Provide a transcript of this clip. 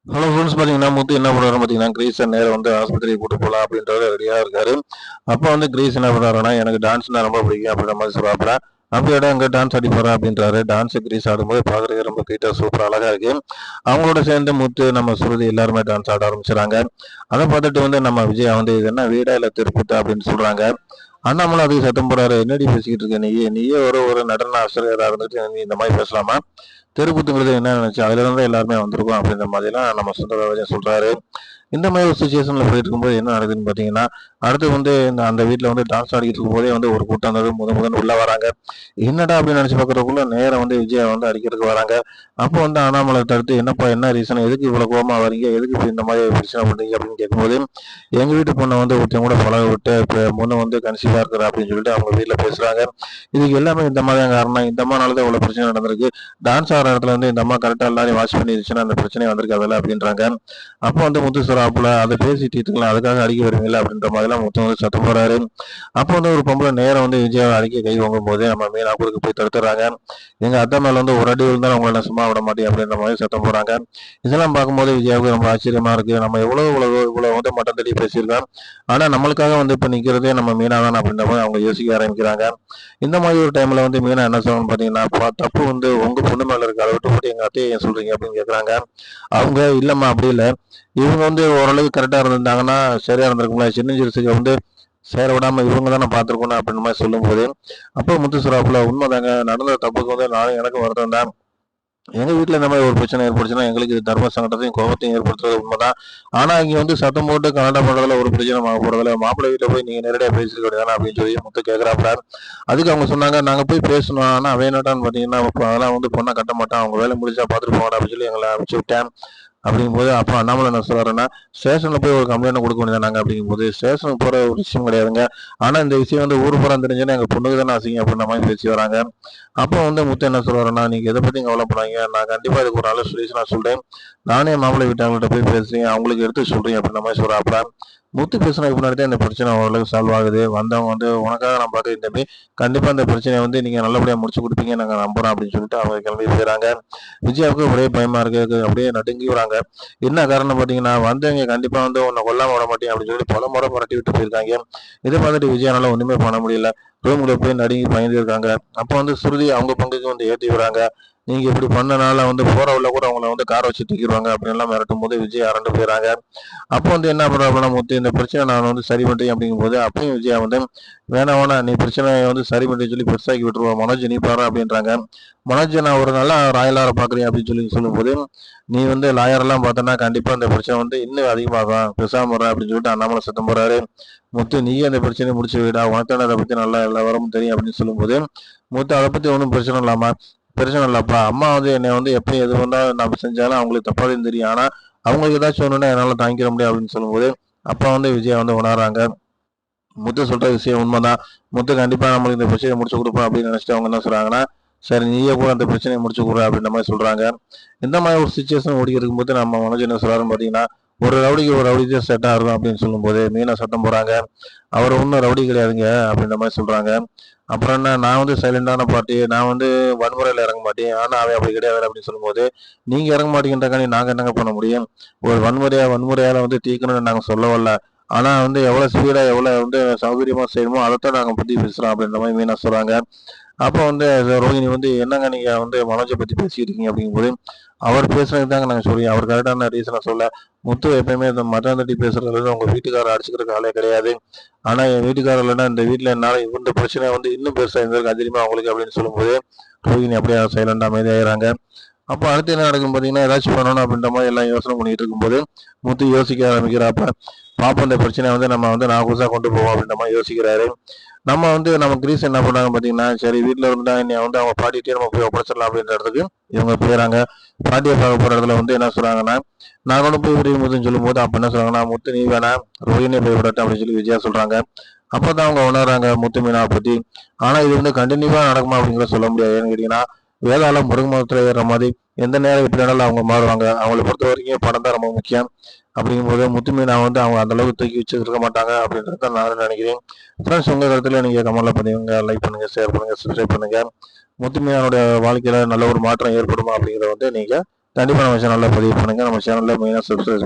Hello friends, பார்த்தீங்கன்னா முத்து என்ன பண்ணுறாரு பார்த்தீங்கன்னா, கிரீஸை நேரா வந்து ஆஸ்பத்திரிக்கு கூட்டு போகலாம் அப்படின்றது ரெடியாக இருக்காரு. அப்போ வந்து கிரீஸ் என்ன பண்ணுறாருன்னா, எனக்கு டான்ஸ்னா ரொம்ப பிடிக்கும் அப்படின்ற மாதிரி சொல்லுவாப்புல. அப்படியாடா அங்கே டான்ஸ் ஆடி போகிறேன் அப்படின்றாரு. டான்ஸ் கிரீஸ் ஆடும்போது பார்க்குறதுக்கு ரொம்ப கியூட்டாக சூப்பர் அழகாக இருக்கு. அவங்களோட சேர்ந்து முத்து, நம்ம சுருதி எல்லாருமே டான்ஸ் ஆட ஆரம்பிச்சுறாங்க. அதை பார்த்துட்டு வந்து நம்ம விஜயா வந்து இது என்ன வீடா இல்லை திருப்பத்தா அப்படின்னு சொல்கிறாங்க. அண்ணாமலை அதுக்கு சத்தம் போறாரு, என்னடி பேசிக்கிட்டு இருக்க நீயே ஒரு ஒரு நடன ஆசிரியராக இருந்துட்டு நீ இந்த மாதிரி பேசலாமா? தெருக்கூத்துங்கிறது என்ன நினைச்சு அதுல இருந்து எல்லாருமே வந்திருக்கோம் அப்படின்ற மாதிரிலாம் நம்ம சுந்தரராஜன் சொல்றாரு. இந்த மாதிரி ஒரு சுச்சுவேஷன்ல போயிட்டு இருக்கும்போது என்ன நடக்குதுன்னு பாத்தீங்கன்னா, அடுத்து வந்து அந்த வீட்டுல வந்து டான்ஸ் ஆடிக்கிட்டு இருக்கும் போதே வந்து ஒரு கூட்டம் வந்து முதன் உள்ள வராங்க. என்னடா அப்படின்னு நினைச்சு பாக்குறதுக்குள்ள நேரம் வந்து விஜயா வந்து அடிக்கிறதுக்கு வராங்க. அப்போ வந்து அண்ணாமலை தடுத்து, என்னப்பா என்ன ரீசன், எதுக்கு இவ்வளவு கோவமா வரீங்க, எதுக்கு இப்படி இந்த மாதிரி பிரச்சனை பண்றீங்க அப்படின்னு கேட்கும்போது, எங்க வீட்டு பொண்ணை வந்து ஒருத்தன் கூட பழக விட்டு இப்ப முன்ன வந்து கன்சீவா இருக்கிற அப்படின்னு சொல்லிட்டு அவங்க வீட்டுல பேசுறாங்க. இதுக்கு எல்லாமே இந்த மாதிரி தான் காரணம், இந்த மாதிரினாலதான் இவ்வளவு பிரச்சனை நடந்திருக்கு. டான்ஸ் ஆடுற இடத்துல வந்து இந்த அம்மா கரெக்டா எல்லாரையும் வாட்ச் பண்ணிருச்சுன்னா அந்த பிரச்சனை வந்திருக்காதுல்ல அப்படின்றாங்க. அப்போ வந்து முத்து சொல்றாப்புல, அதை பேசிட்டு இருக்கலாம், அதுக்காக அடிக்க வருவீங்களா அப்படின்ற மாதிரிலாம் முத்து வந்து சத்தம் போறாரு. அப்போ வந்து ஒரு பொம்பளை நேரம் வந்து விஜயாவை அடிக்க கை வாங்கும் போது நம்ம மீனா குறுக்கு போய் தடுத்துறாங்க. எங்க அத்தை மேல வந்து ஒரு அடி விழுந்தாலும் உங்களை நான் சும்மா விட மாட்டேன் அப்படின்ற மாதிரி சத்தம் போறாங்க. இதெல்லாம் பார்க்கும்போது விஜயாவுக்கு ரொம்ப ஆச்சரியமா இருக்கு. நம்ம இவ்வளவு வந்து மட்டம் தட்டி பேசியிருக்கோம், ஆனா நம்மளுக்காக வந்து இப்ப நிக்கிறதே நம்ம மீனா தான் அப்படின்ற மாதிரி அவங்க யோசிக்க ஆரம்பிக்கிறாங்க. இந்த மாதிரி ஒரு டைம்ல வந்து மீனா என்ன சொல்லணும்னு பாத்தீங்கன்னா, தப்பு வந்து உங்க பொண்ணு மேல இருக்கு, அதை விட்டு போட்டு எங்க அத்தையை ஏன் சொல்றீங்க அப்படின்னு கேக்குறாங்க. அவங்க இல்லம்மா அப்படி இல்லை, இவங்க வந்து ஓரளவுக்கு கரெக்டா இருந்திருந்தாங்கன்னா சரியா இருந்திருக்கும்ல, சின்னஞ்சிறுசுக்கு வந்து சேர விடாம இவங்க தானே பார்த்துருக்கணும் அப்படின்ற மாதிரி சொல்லும்போது, அப்போ முத்து சுறாப்புல உண்மைதாங்க, நடந்த தப்புக்கு வந்து நானும் எனக்கு வருத்தம் தான். எங்க வீட்டுல இந்த மாதிரி ஒரு பிரச்சனை ஏற்பட்டுச்சுன்னா எங்களுக்கு இது தர்ம சங்கடத்தையும் கோபத்தையும் ஏற்படுத்துறது உண்மைதான். ஆனா இங்க வந்து சத்தம் போட்டு கலாட்டம் பண்றதுல ஒரு பிரச்சனை போறதுல மாப்பிள்ளை வீட்டுல போய் நீங்க நேரடியா பேசிருக்க வேண்டியதானே அப்படின்னு சொல்லி முத்து கேட்கிறாப்புல. அதுக்கு அவங்க சொன்னாங்க, நாங்க போய் பேசணும், ஆனா அவன் என்னட்டான்னு பாத்தீங்கன்னா, அதெல்லாம் வந்து பொண்ணை கட்ட மாட்டான், அவங்க வேலை முடிச்சா பார்த்துட்டு போவாங்க அப்படின்னு சொல்லி எங்களை அனுப்பிச்சு விட்டேன். அப்படிங்கும்போது அப்போ அண்ணாமலை என்ன சொல்றாருன்னா, ஸ்டேஷன்ல போய் ஒரு கம்ப்ளைண்ட் கொடுக்க வேண்டியதானாங்க அப்படிங்கும்போது, ஸ்டேஷனுக்கு போற ஒரு விஷயம் கிடையாதுங்க, ஆனா இந்த விஷயம் வந்து ஊர் புறம் தெரிஞ்சுன்னா எங்க பொண்ணுக்கு தானே அசிங்க அப்படின்ற மாதிரி பேசி வராங்க. அப்போ வந்து முத்து என்ன சொல்றாருன்னா, நீங்க எதை பத்தியும் கவலைப்படாதீங்க, நான் கண்டிப்பா இதுக்கு ஒரு நல்ல சொல்யூஷனா சொல்றேன், நானே மாப்பிள்ளை வீட்டாங்கள்ட்ட போய் பேசுறேன், அவங்களுக்கு எடுத்து சொல்றேன் அப்படின்ற மாதிரி சொல்றாப்புல. முத்து பேசுனதுக்கு முன்னாடி தான் இந்த பிரச்சனை ஓரளவுக்கு சால்வ் ஆகுது. வந்தவங்க வந்து உனக்காக நான் பார்க்குறேன் தம்பி, கண்டிப்பா இந்த பிரச்சனையை வந்து நீங்க நல்லபடியா முடிச்சு கொடுப்பீங்க நாங்க நம்புறோம் அப்படின்னு சொல்லிட்டு அவங்க கிளம்பி போயிடறாங்க. விஜயாவுக்கு ஒரே பயமா இருக்கு, அப்படியே நடுங்கி வராங்க. என்ன காரணம் பார்த்தீங்கன்னா, வந்தவங்க கண்டிப்பா வந்து உன்னை கொல்லாம விட மாட்டேன் அப்படின்னு சொல்லி பல முறை மிரட்டி விட்டு போயிருக்காங்க. இதை பார்த்துட்டு விஜயானால ஒண்ணுமே பண்ண முடியல. ரூம்ல போய் நடுங்கி பயந்து இருக்காங்க. அப்போ வந்து சுருதி அவங்க பங்குக்கு வந்து ஏத்தி விடுறாங்க. நீங்க இப்படி பண்ணனால வந்து போற உள்ள கூட அவங்கள வந்து காரை வச்சு தூக்கிடுவாங்க அப்படின்னு எல்லாம் மிரட்டும் போது விஜய் அரண்டு போயிடறாங்க. அப்போ வந்து என்ன பண்றாப்புல முத்து, இந்த பிரச்சனை நான் வந்து சரி பண்றேன் அப்படிங்கும்போது அப்பயும் விஜயா வந்து வேணாம் வேணாம், நீ பிரச்சனையை வந்து சரி பண்ணி சொல்லி பெருசாக்கி விட்டுருவோம், மனோஜ் நீ பாரு அப்படின்றாங்க. மனோஜ் நான் ஒரு நல்ல ராயலார பாக்குறேன் அப்படின்னு சொல்லி சொல்லும்போது, நீ வந்து லாயர் எல்லாம் பார்த்தனா கண்டிப்பா இந்த பிரச்சனை வந்து இன்னும் அதிகமாகும், பேசாம வர அப்படின்னு சொல்லிட்டு அண்ணாமலை சத்தம் போறாரு. முத்து நீயே அந்த பிரச்சனையை முடிச்சு விடா, உனக்கான அதை பத்தி நல்லா எல்லா வரமும் தெரியும் அப்படின்னு சொல்லும்போது, முத்து அதை பத்தி ஒன்றும் பிரச்சனை இல்லாமா, பிரச்சனை இல்லப்பா, அம்மா வந்து என்னை வந்து எப்பயும் எது வந்தா நம்ம செஞ்சாலும் அவங்களுக்கு தப்பாதையும் தெரியும், ஆனா அவங்களுக்கு ஏதாச்சும் ஒண்ணுன்னா என்னால தாங்கிக்க முடியாது அப்படின்னு சொல்லும்போது, அப்பா வந்து விஜயா வந்து உணர்றாங்க. முத்து சொல்ற விஷயம் உண்மைதான், முத்து கண்டிப்பா நம்மளுக்கு இந்த பிரச்சனையை முடிச்சு கொடுப்போம் அப்படின்னு நினைச்சிட்டு அவங்க என்ன சொல்றாங்கன்னா, சரி நீயே கூட அந்த பிரச்சனையை முடிச்சு கொடு அப்படின்ற மாதிரி சொல்றாங்க. இந்த மாதிரி ஒரு சுச்சுவேஷன் ஓடி இருக்கும்போது நம்ம மனோஜ் என்ன சொல்றாருன்னு பாத்தீங்கன்னா, ஒரு ரவுடிக்கு ஒரு ரவுடி தான் செட் ஆகும் அப்படின்னு சொல்லும்போது மீனா சத்தம் போறாங்க, அவர் ஒன்றும் ரவுடி கிடையாதுங்க அப்படின்ற மாதிரி சொல்றாங்க. அப்புறம் என்ன, நான் வந்து சைலண்டான பார்ட்டி, நான் வந்து வன்முறையில இறங்க மாட்டேன், ஆனா அவன் அப்படி கிடையாது அப்படின்னு சொல்லும்போது, நீங்க இறங்க மாட்டீங்கன்றக்காண்டி நாங்க என்னங்க பண்ண முடியும், ஒரு வன்முறையால வந்து தீர்க்கணும்னு நாங்க சொல்ல வரல, ஆனா வந்து எவ்வளவு ஸ்பீடா எவ்வளவு வந்து சௌகரியமா செய்யணுமோ அதைத்தான் நாங்க பத்தி பேசுறோம் அப்படின்ற மாதிரி மீனா சொல்றாங்க. அப்போ வந்து ரோஹிணி வந்து, என்னங்க நீங்க வந்து மனோஜை பத்தி பேசிட்டு இருக்கீங்க அப்படிங்கும்போது, அவர் பேசுனது தாங்க நாங்க சொல்லி அவர் கரெக்டான ரீசனை சொல்ல, முத்து எப்பயுமே இந்த மட்டம் தட்டி பேசுறதுல உங்க வீட்டுக்காரர் அடிச்சுக்கிறதுக்கு ஆளே கிடையாது, ஆனா என் வீட்டுக்காரர் இல்லைன்னா இந்த வீட்டுல என்னால இந்த பிரச்சனை வந்து இன்னும் பெருசா இருந்திருக்கு அதிகமா அவங்களுக்கு அப்படின்னு சொல்லும்போது, ரோஹிணி அப்படியே சைலண்டா அமைதியாகிறாங்க. அப்போ அடுத்து என்ன நடக்கும் பார்த்தீங்கன்னா, ஏதாச்சும் பண்ணணும் அப்படின்ற மாதிரி எல்லாம் யோசனை பண்ணிட்டு இருக்கும்போது, முத்து யோசிக்க ஆரம்பிக்கிறாப்ப, பாப்போம் இந்த பிரச்சனையை வந்து நம்ம வந்து நாகூசா கொண்டு போவோம் அப்படின்ற மாதிரி யோசிக்கிறாரு. நம்ம வந்து நம்ம கிரீஸ் என்ன பண்ணாங்க பார்த்தீங்கன்னா, சரி வீட்டில் இருந்தா என்னை வந்து அவங்க பாட்டிகிட்டே நம்ம போய் ஒப்படைச்சிடலாம் அப்படின்ற இடத்துக்கு இவங்க போயிடறாங்க. பாட்டியை பார்க்க போற இடத்துல வந்து என்ன சொல்றாங்கன்னா, நான் கொண்டு போய் விடுமுதுன்னு சொல்லும்போது, அப்ப என்ன சொல்றாங்கன்னா, முத்து நீ வேணாம், ரோஹினியை போய் விடட்டும் அப்படின்னு சொல்லி விஜயா சொல்றாங்க. அப்பதான் அவங்க உணர்றாங்க முத்து மீனாவை பத்தி. ஆனா இது வந்து கண்டினியூவா நடக்குமா அப்படிங்கிறத சொல்ல முடியாது. ஏன்னு கேட்டீங்கன்னா, வேதாளம் முருங்கை மரத்துல ஏறுற மாதிரி எந்த நேரம் எப்படி வேணாலும் அவங்க மாறுவாங்க. அவங்கள பொறுத்த வரைக்கும் படம் தான் ரொம்ப முக்கியம். அப்படிங்கும்போது முத்து மீனா வந்து அவங்க அந்த அளவுக்கு தூக்கி வச்சிருக்க மாட்டாங்க அப்படின்றத நான் நினைக்கிறேன். ஃப்ரெண்ட்ஸ், உங்க கருத்துல நீங்க கமெண்ட்ல பண்ணுங்க, லைக் பண்ணுங்க, ஷேர் பண்ணுங்க, சப்ஸ்கிரைப் பண்ணுங்க. முத்து மீனானோட வாழ்க்கையில நல்ல ஒரு மாற்றம் ஏற்படுமா அப்படிங்கிறத வந்து நீங்க கண்டிப்பாக நம்ம சேனலில் பதிவு பண்ணுங்கள். நம்ம சேனலில் மெயினாக சப்ஸ்கிரைப்